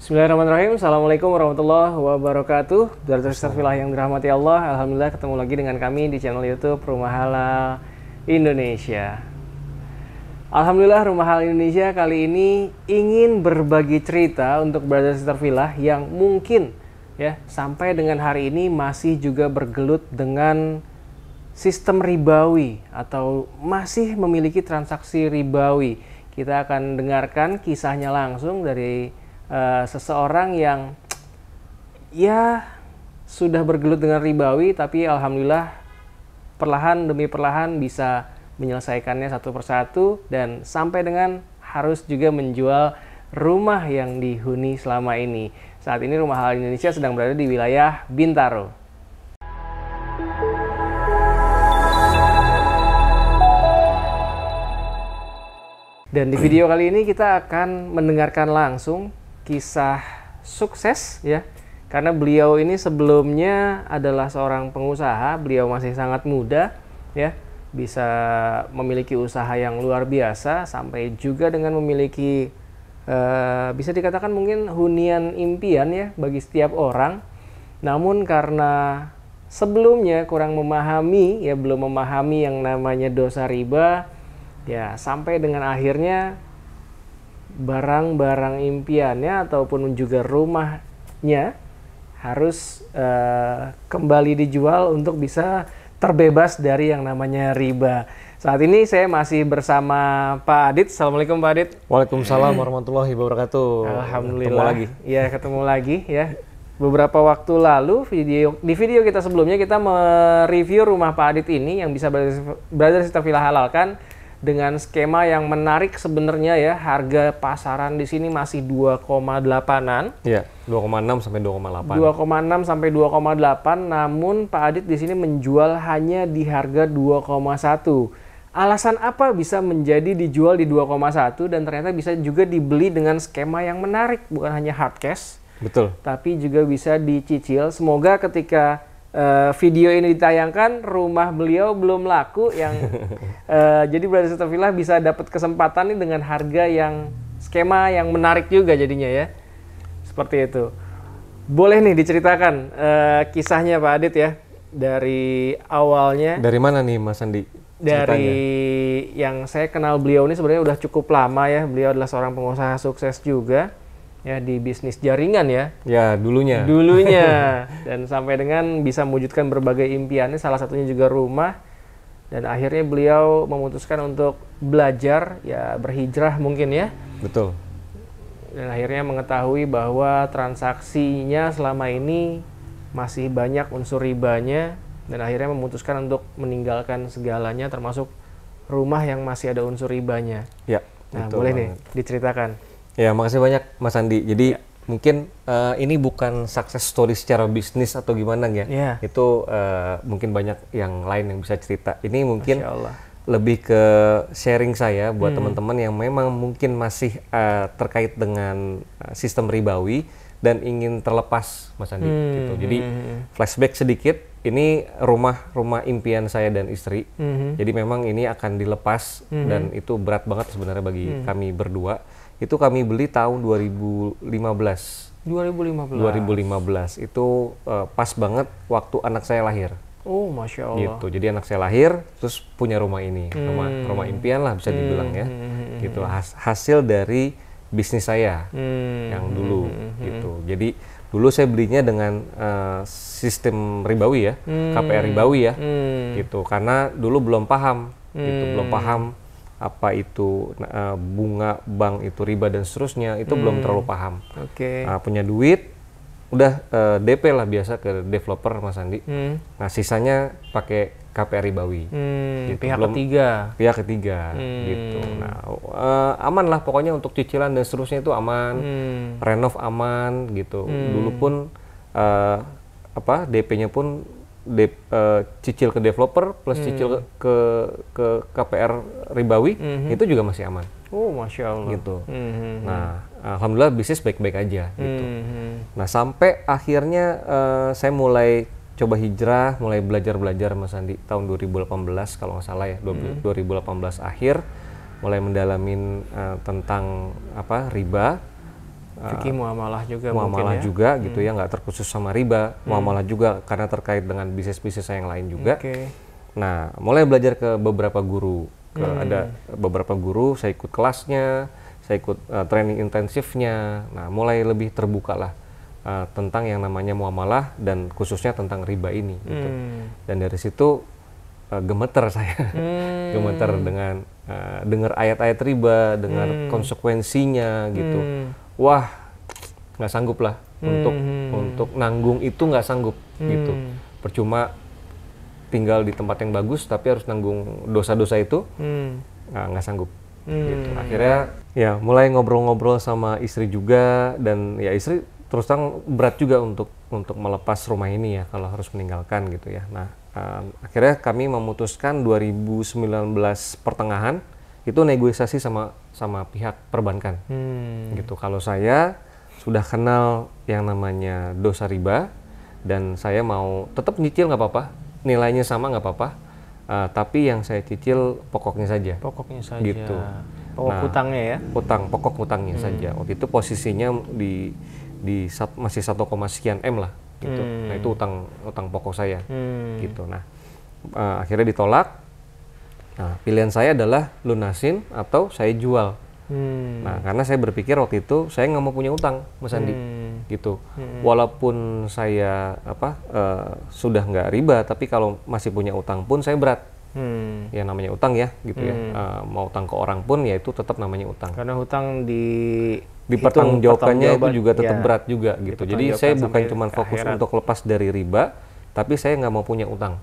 Bismillahirrahmanirrahim. Assalamualaikum warahmatullahi wabarakatuh. Dari Istighfar yang dirahmati Allah. Alhamdulillah ketemu lagi dengan kami di channel YouTube Rumah Halal Indonesia. Alhamdulillah Rumah Halal Indonesia kali ini ingin berbagi cerita untuk Brother Sister Villa yang mungkin ya sampai dengan hari ini masih juga bergelut dengan sistem ribawi atau masih memiliki transaksi ribawi. Kita akan dengarkan kisahnya langsung dari seseorang yang ya sudah bergelut dengan ribawi, tapi alhamdulillah perlahan demi perlahan bisa menyelesaikannya satu persatu dan sampai dengan harus juga menjual rumah yang dihuni selama ini. Saat ini Rumah Halal Indonesia sedang berada di wilayah Bintaro. Dan di video kali ini kita akan mendengarkan langsung kisah sukses ya, karena beliau ini sebelumnya adalah seorang pengusaha. Beliau masih sangat muda ya, bisa memiliki usaha yang luar biasa sampai juga dengan memiliki bisa dikatakan mungkin hunian impian ya bagi setiap orang. Namun karena sebelumnya kurang memahami ya, belum memahami yang namanya dosa riba ya, sampai dengan akhirnya barang-barang impiannya ataupun juga rumahnya harus kembali dijual untuk bisa terbebas dari yang namanya riba. Saat ini saya masih bersama Pak Adit. Assalamualaikum Pak Adit. Waalaikumsalam warahmatullahi wabarakatuh. Alhamdulillah. Ketemu lagi. Ya, ketemu lagi ya. Beberapa waktu lalu di video kita sebelumnya kita mereview rumah Pak Adit ini yang bisa Brother Sister Villa halalkan dengan skema yang menarik sebenarnya ya. Harga pasaran di sini masih 2,8-an. Iya, 2,6 sampai 2,8. 2,6 sampai 2,8, namun Pak Adit di sini menjual hanya di harga 2,1. Alasan apa bisa menjadi dijual di 2,1 dan ternyata bisa juga dibeli dengan skema yang menarik, bukan hanya hard cash. Betul. Tapi juga bisa dicicil. Semoga ketika video ini ditayangkan rumah beliau belum laku yang jadi Brother Sister Villa bisa dapat kesempatan nih dengan harga yang skema yang menarik juga jadinya ya, seperti itu. Boleh nih diceritakan kisahnya Pak Adit ya, dari awalnya. Dari mana nih Mas Andi ceritanya? Dari yang saya kenal beliau ini sebenarnya udah cukup lama ya. Beliau adalah seorang pengusaha sukses juga ya di bisnis jaringan ya. Ya, dulunya. Dan sampai dengan bisa mewujudkan berbagai impiannya, salah satunya juga rumah. Dan akhirnya beliau memutuskan untuk belajar ya, berhijrah mungkin ya. Betul. Dan akhirnya mengetahui bahwa transaksinya selama ini masih banyak unsur ribanya, dan akhirnya memutuskan untuk meninggalkan segalanya termasuk rumah yang masih ada unsur ribanya. Ya. Nah, boleh nih diceritakan. Ya, makasih banyak Mas Andi. Jadi mungkin ini bukan success story secara bisnis atau gimana ya. Itu mungkin banyak yang lain yang bisa cerita. Ini mungkin lebih ke sharing saya buat teman-teman yang memang mungkin masih terkait dengan sistem ribawi dan ingin terlepas Mas Andi gitu. Jadi flashback sedikit. Ini rumah impian saya dan istri. Jadi memang ini akan dilepas dan itu berat banget sebenarnya bagi kami berdua. Itu kami beli tahun 2015. 2015 itu pas banget waktu anak saya lahir. Oh, Masya Allah. Gitu. Jadi anak saya lahir, terus punya rumah ini, rumah impian lah bisa dibilang ya. Gitu. Hasil dari bisnis saya yang dulu. Gitu. Jadi dulu saya belinya dengan sistem ribawi ya, KPR ribawi ya. Gitu. Karena dulu belum paham, gitu. Belum paham apa itu bunga bank itu riba dan seterusnya, itu belum terlalu paham. Punya duit udah DP lah biasa ke developer Mas Andi. Nah sisanya pakai KPR ribawi. Gitu. Pihak ketiga gitu. Nah aman lah pokoknya untuk cicilan dan seterusnya itu aman. Renov aman gitu. Dulu pun DP-nya pun cicil ke developer plus cicil ke KPR ribawi itu juga masih aman. Oh, Masya Allah. Gitu. Nah, alhamdulillah bisnis baik-baik aja gitu. Nah, sampai akhirnya saya mulai coba hijrah, mulai belajar Mas Andi tahun 2018 kalau nggak salah ya, 2018 akhir mulai mendalamin tentang riba. fikih muamalah juga muamalah mungkin ya. juga gitu ya, nggak terkhusus sama riba, muamalah juga karena terkait dengan bisnis-bisnis saya yang lain juga. Nah, mulai belajar ke beberapa guru, ada beberapa guru, saya ikut kelasnya, saya ikut training intensifnya. Nah, mulai lebih terbuka lah tentang yang namanya muamalah dan khususnya tentang riba ini gitu. Dan dari situ gemeter saya, gemeter dengan dengar ayat-ayat riba, dengar konsekuensinya gitu. Wah, nggak sanggup lah untuk nanggung itu, nggak sanggup gitu. Percuma tinggal di tempat yang bagus tapi harus nanggung dosa-dosa itu, nggak sanggup. Gitu. Akhirnya ya mulai ngobrol-ngobrol sama istri juga, dan ya istri terus terang berat juga untuk melepas rumah ini ya kalau harus meninggalkan gitu ya. Nah, akhirnya kami memutuskan 2019 pertengahan itu negosiasi sama pihak perbankan gitu. Kalau saya sudah kenal yang namanya dosa riba dan saya mau tetap nyicil nggak apa-apa, nilainya sama nggak apa-apa, tapi yang saya cicil pokoknya saja. Pokoknya saja. Gitu. Pokok hutangnya ya? Pokok hutangnya saja. Waktu itu posisinya masih 1, sekian M lah. Gitu. Nah itu utang pokok saya. Gitu. Nah akhirnya ditolak. Nah pilihan saya adalah lunasin atau saya jual. Nah karena saya berpikir waktu itu saya nggak mau punya utang, Mas Andi. Gitu. Walaupun saya sudah nggak riba, tapi kalau masih punya utang pun saya berat. Ya namanya utang ya gitu ya. Mau utang ke orang pun ya itu tetap namanya utang. Karena hutang dipertanggungjawabkannya itu juga tetap berat juga gitu. Jadi saya bukan cuma fokus untuk lepas dari riba, tapi saya nggak mau punya utang.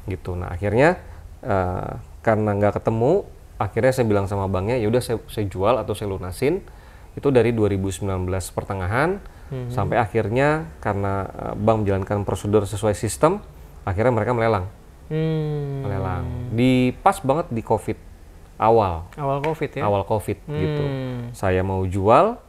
Gitu. Nah akhirnya karena nggak ketemu, akhirnya saya bilang sama banknya, ya udah saya jual atau saya lunasin. Itu dari 2019 pertengahan sampai akhirnya karena bank menjalankan prosedur sesuai sistem, akhirnya mereka melelang. Melelang. Pas banget di COVID awal COVID ya? Awal COVID gitu. Saya mau jual,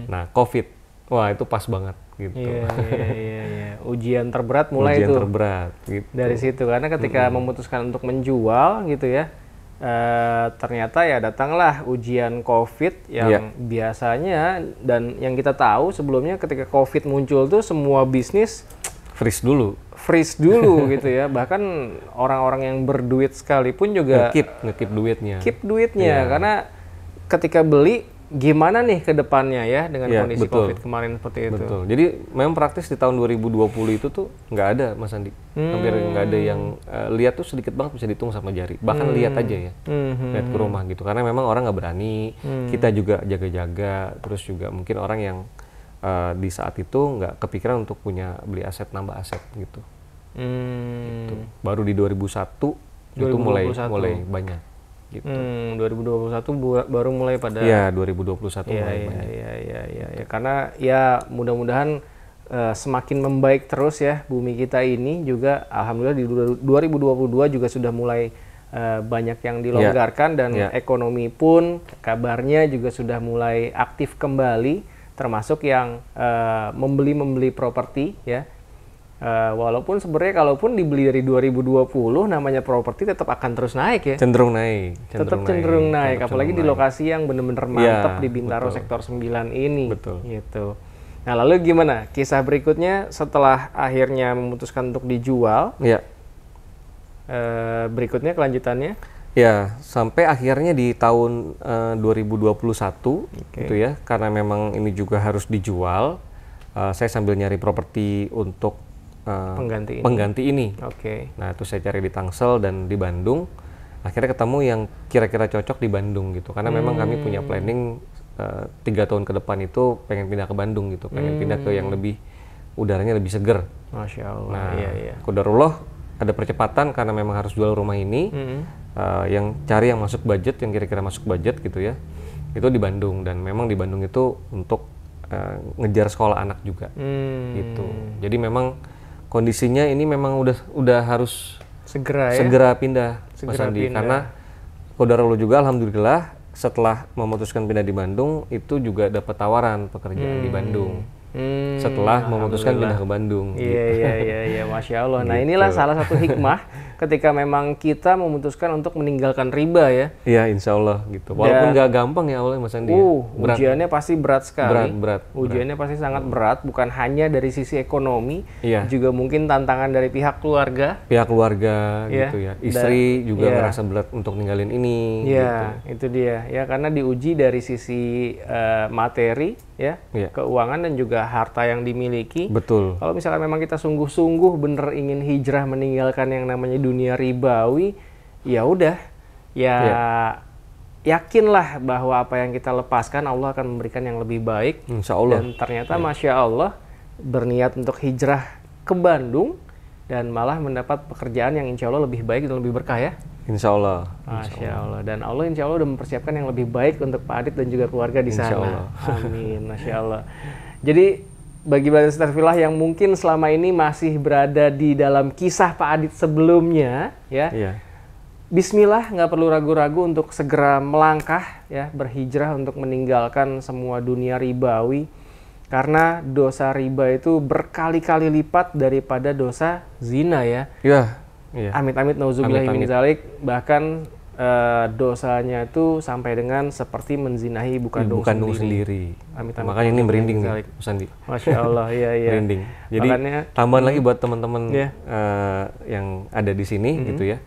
nah COVID, wah itu pas banget gitu. Iya. Ujian terberat mulai itu. Ujian terberat gitu. Dari situ, karena ketika memutuskan untuk menjual gitu ya, ternyata ya datanglah ujian COVID yang biasanya, dan yang kita tahu sebelumnya ketika COVID muncul tuh semua bisnis freeze dulu gitu ya. Bahkan orang-orang yang berduit sekalipun juga nge-keep duitnya. Karena ketika beli gimana nih ke depannya ya dengan kondisi COVID kemarin seperti itu. Betul. Jadi memang praktis di tahun 2020 itu tuh nggak ada, Mas Andi. Hampir nggak ada yang lihat tuh, sedikit banget bisa dihitung sama jari. Bahkan lihat aja ya, lihat ke rumah gitu. Karena memang orang nggak berani, kita juga jaga-jaga. Terus juga mungkin orang yang di saat itu nggak kepikiran untuk beli aset, nambah aset gitu. Gitu. Baru di 2021 itu mulai banyak gitu. 2021 baru mulai pada. Iya, 2021 mulai banyak. Iya. Karena ya mudah-mudahan semakin membaik terus ya bumi kita ini juga. Alhamdulillah di 2022 juga sudah mulai banyak yang dilonggarkan dan ekonomi pun kabarnya juga sudah mulai aktif kembali. Termasuk yang membeli properti ya, walaupun sebenarnya kalaupun dibeli dari 2020 namanya properti tetap akan terus naik ya, cenderung naik, apalagi di lokasi yang benar-benar mantap di Bintaro sektor 9 ini. Gitu. Nah lalu gimana kisah berikutnya setelah akhirnya memutuskan untuk dijual? Berikutnya kelanjutannya? Ya, sampai akhirnya di tahun 2021 gitu ya, karena memang ini juga harus dijual, saya sambil nyari properti untuk pengganti ini. Nah, itu saya cari di Tangsel dan di Bandung. Akhirnya ketemu yang kira-kira cocok di Bandung gitu, karena memang kami punya planning 3 tahun ke depan itu pengen pindah ke Bandung gitu, pengen pindah ke yang lebih udaranya lebih seger. Masya Allah. Nah, qadarullah ada percepatan karena memang harus jual rumah ini. Yang cari yang masuk budget, yang kira-kira masuk budget gitu ya, itu di Bandung. Dan memang di Bandung itu untuk ngejar sekolah anak juga gitu. Jadi memang kondisinya ini memang udah harus segera pindah, Mas Andi. Karena qadarullah juga alhamdulillah setelah memutuskan pindah di Bandung itu juga dapat tawaran pekerjaan di Bandung setelah memutuskan pindah ke Bandung. Iya, Masya Allah. Nah Gitu. inilah salah satu hikmah ketika memang kita memutuskan untuk meninggalkan riba ya. Iya, insya Allah gitu. Walaupun nggak gampang ya awalnya Mas Andi. Berat. Ujiannya pasti berat sekali. Berat. Ujiannya pasti sangat berat, bukan hanya dari sisi ekonomi, Iya. juga mungkin tantangan dari pihak keluarga. Pihak keluarga Iya. gitu ya. Istri juga iya. ngerasa berat untuk ninggalin ini. Iya, itu dia ya, karena diuji dari sisi materi ya, Iya. keuangan dan juga harta yang dimiliki. Betul. Kalau misalkan memang kita sungguh-sungguh bener ingin hijrah meninggalkan yang namanya dunia ribawi, ya udah, ya yakinlah bahwa apa yang kita lepaskan Allah akan memberikan yang lebih baik. Insya Allah. Dan ternyata Masya Allah berniat untuk hijrah ke Bandung dan malah mendapat pekerjaan yang insya Allah lebih baik dan lebih berkah ya. Insya Allah. Masya Allah. Dan Allah insya Allah udah mempersiapkan yang lebih baik untuk Pak Adit dan juga keluarga di Insya sana. Allah. Amin. Masya Allah. Jadi bagi Badan Starfilah yang mungkin selama ini masih berada di dalam kisah Pak Adit sebelumnya, ya, Iya. Bismillah, nggak perlu ragu-ragu untuk segera melangkah, ya, berhijrah untuk meninggalkan semua dunia ribawi, karena dosa riba itu berkali-kali lipat daripada dosa zina ya. Iya. Iya. Amit-amit nauzubillah min Amit-amit. dzalik, bahkan dosanya itu sampai dengan seperti menzinahi ibu kandung sendiri. Amit-amit Makanya ini merinding nih, dzalik. Mas Andi. Masya Allah, iya. Merinding. Jadi Makanya, tambahan lagi buat teman-teman Iya. yang ada di sini gitu ya.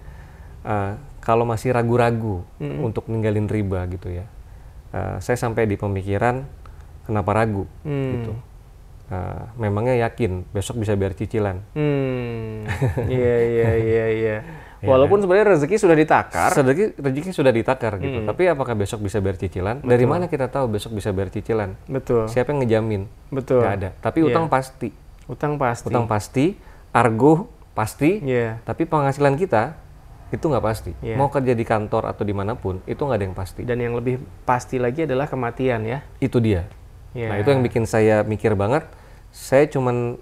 Kalau masih ragu-ragu untuk ninggalin riba gitu ya. Saya sampai di pemikiran kenapa ragu gitu. Memangnya yakin besok bisa bayar cicilan? Iya. Walaupun sebenarnya rezeki sudah ditakar. Rezeki sudah ditakar gitu. Tapi apakah besok bisa bayar cicilan? Betul. Dari mana kita tahu besok bisa bayar cicilan? Betul. Siapa yang ngejamin? Betul. Nggak ada. Tapi Iya. utang pasti. Utang pasti. Utang pasti. Argo pasti. Iya. Tapi penghasilan kita itu nggak pasti. Iya. Mau kerja di kantor atau dimanapun itu nggak ada yang pasti. Dan yang lebih pasti lagi adalah kematian ya. Itu dia. Iya. Nah itu yang bikin saya mikir banget. Saya cuman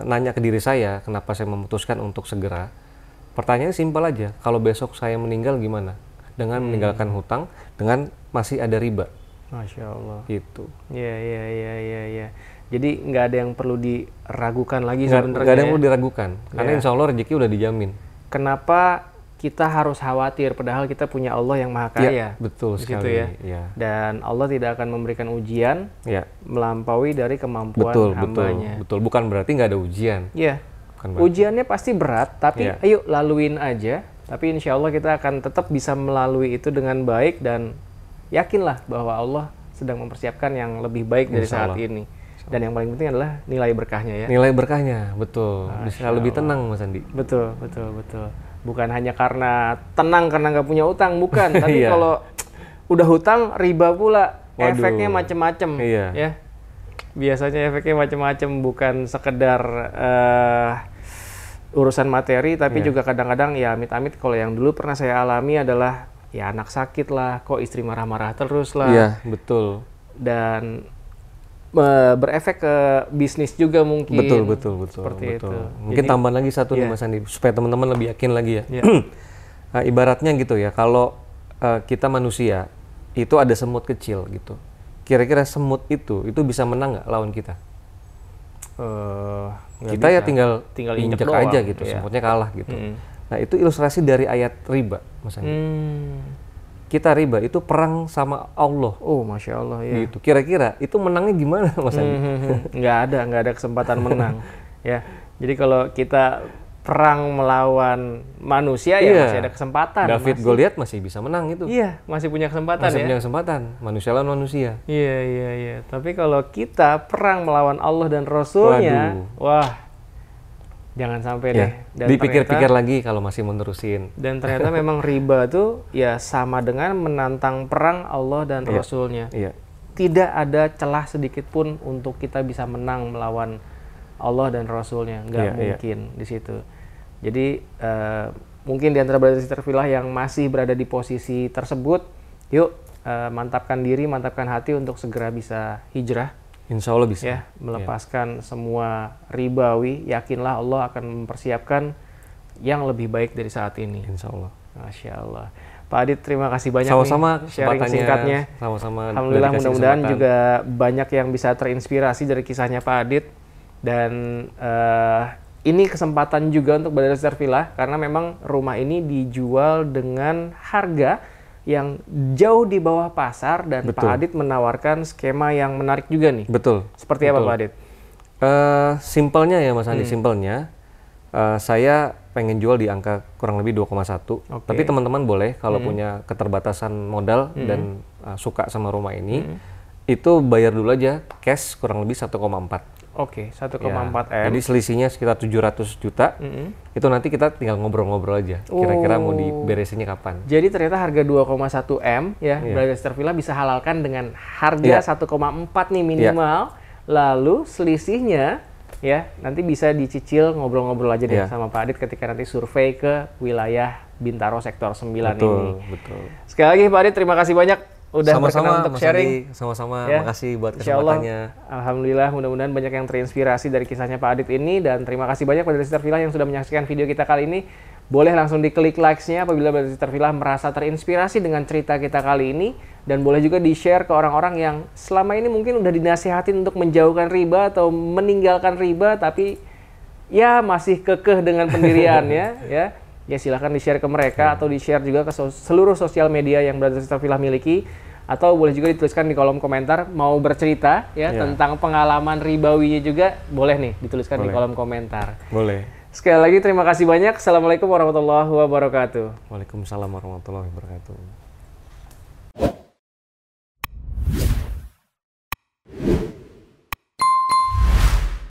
nanya ke diri saya kenapa saya memutuskan untuk segera. Pertanyaannya simpel aja. Kalau besok saya meninggal gimana? Dengan meninggalkan hutang, dengan masih ada riba. Masya Allah. Gitu. Iya. Jadi nggak ada yang perlu diragukan lagi Nggak sebenarnya. ada yang ya. perlu diragukan. Karena Iya. insya Allah rezeki udah dijamin. Kenapa kita harus khawatir padahal kita punya Allah yang Maha Kaya? Iya, betul Di situ sekali. ya. Iya. Dan Allah tidak akan memberikan ujian Ya, melampaui dari kemampuan betul. hambanya. Bukan berarti nggak ada ujian. Iya. Bukan berarti. Ujiannya pasti berat, tapi Iya. ayo laluin aja. Tapi insya Allah kita akan tetap bisa melalui itu dengan baik dan yakinlah bahwa Allah sedang mempersiapkan yang lebih baik dari Insya saat Allah. ini. Dan yang paling penting adalah nilai berkahnya ya. Nilai berkahnya, betul. Bisa Masya lebih Allah. tenang, Mas Andi. Betul. Bukan hanya karena tenang karena nggak punya utang, bukan. Tapi Iya. kalau udah hutang, riba pula. Waduh. Efeknya macem-macem. Iya. Ya. Biasanya efeknya macem-macem, bukan sekedar urusan materi, tapi Iya. juga kadang-kadang ya amit-amit kalau yang dulu pernah saya alami adalah ya anak sakit lah, kok istri marah-marah terus lah. Iya, betul. Dan berefek ke bisnis juga mungkin. Betul. Seperti betul. itu. Mungkin Jadi, tambahan lagi satu nih iya. Mas Andi, supaya teman-teman lebih yakin lagi ya. Iya. Nah, ibaratnya gitu ya, kalau kita manusia itu ada semut kecil gitu. Kira-kira semut itu bisa menang nggak lawan kita? nggak Kita ya bisa. tinggal injek injek doang, aja gitu, iya. semutnya kalah gitu. Nah itu ilustrasi dari ayat riba, Mas Andi. Kita riba itu perang sama Allah. Oh, Masya Allah ya. Gitu. Kira-kira itu menangnya gimana, Mas Andi? nggak ada kesempatan menang ya. Jadi kalau kita perang melawan manusia ya Iya. masih ada kesempatan. David Goliath masih bisa menang itu. Iya, masih punya kesempatan Masih ya. punya kesempatan. Manusia lawan manusia. Iya. Tapi kalau kita perang melawan Allah dan Rasulnya, wah, jangan sampai deh. Ya, Dan dipikir-pikir ternyata- lagi kalau masih menerusin. Dan ternyata memang riba tuh ya sama dengan menantang perang Allah dan Iya. Rasulnya. Iya. Tidak ada celah sedikit pun untuk kita bisa menang melawan Allah dan Rasulnya, nggak Iya, mungkin di situ. Jadi mungkin di antara brother sister filah yang masih berada di posisi tersebut, yuk mantapkan diri, mantapkan hati untuk segera bisa hijrah, Insya Allah bisa. ya, melepaskan semua ribawi. Yakinlah Allah akan mempersiapkan yang lebih baik dari saat ini. Insya Allah. Masya Allah. Pak Adit, terima kasih banyak sama-sama nih sharing singkatnya. Sama-sama. Alhamdulillah, mudah-mudahan juga banyak yang bisa terinspirasi dari kisahnya Pak Adit. Dan ini kesempatan juga untuk Badar Sister Villa, karena memang rumah ini dijual dengan harga yang jauh di bawah pasar, dan Betul. Pak Adit menawarkan skema yang menarik juga nih. Betul. Seperti apa Pak Adit? Simpelnya ya Mas Andi, simpelnya saya pengen jual di angka kurang lebih 2,1. Tapi teman-teman boleh kalau punya keterbatasan modal dan suka sama rumah ini, itu bayar dulu aja cash kurang lebih 1,4. Oke, 1,4 ya. M. Jadi selisihnya sekitar 700 juta. Itu nanti kita tinggal ngobrol-ngobrol aja. Kira-kira mau diberesinnya kapan. Jadi ternyata harga 2,1 M ya, Badar Sister Villa bisa halalkan dengan harga 1,4 nih minimal. Lalu selisihnya ya nanti bisa dicicil, ngobrol-ngobrol aja deh sama Pak Adit ketika nanti survei ke wilayah Bintaro Sektor 9 ini. Betul. Sekali lagi Pak Adit, terima kasih banyak udah berkenan untuk Mas sharing. Andi, sama-sama, makasih buat Insya Allah, kesempatannya. Alhamdulillah, mudah-mudahan banyak yang terinspirasi dari kisahnya Pak Adit ini, dan terima kasih banyak Badar Sister Villa yang sudah menyaksikan video kita kali ini. Boleh langsung diklik likes-nya apabila Badar Sister Villa merasa terinspirasi dengan cerita kita kali ini, dan boleh juga di-share ke orang-orang yang selama ini mungkin udah dinasihatin untuk menjauhkan riba atau meninggalkan riba, tapi ya masih kekeh dengan pendiriannya ya silahkan di-share ke mereka, atau di-share juga ke seluruh sosial media yang Badar Sister Villa miliki, atau boleh juga dituliskan di kolom komentar mau bercerita tentang pengalaman ribawinya juga, boleh nih dituliskan di kolom komentar. Boleh. Sekali lagi terima kasih banyak. Assalamualaikum warahmatullahi wabarakatuh. Waalaikumsalam warahmatullahi wabarakatuh.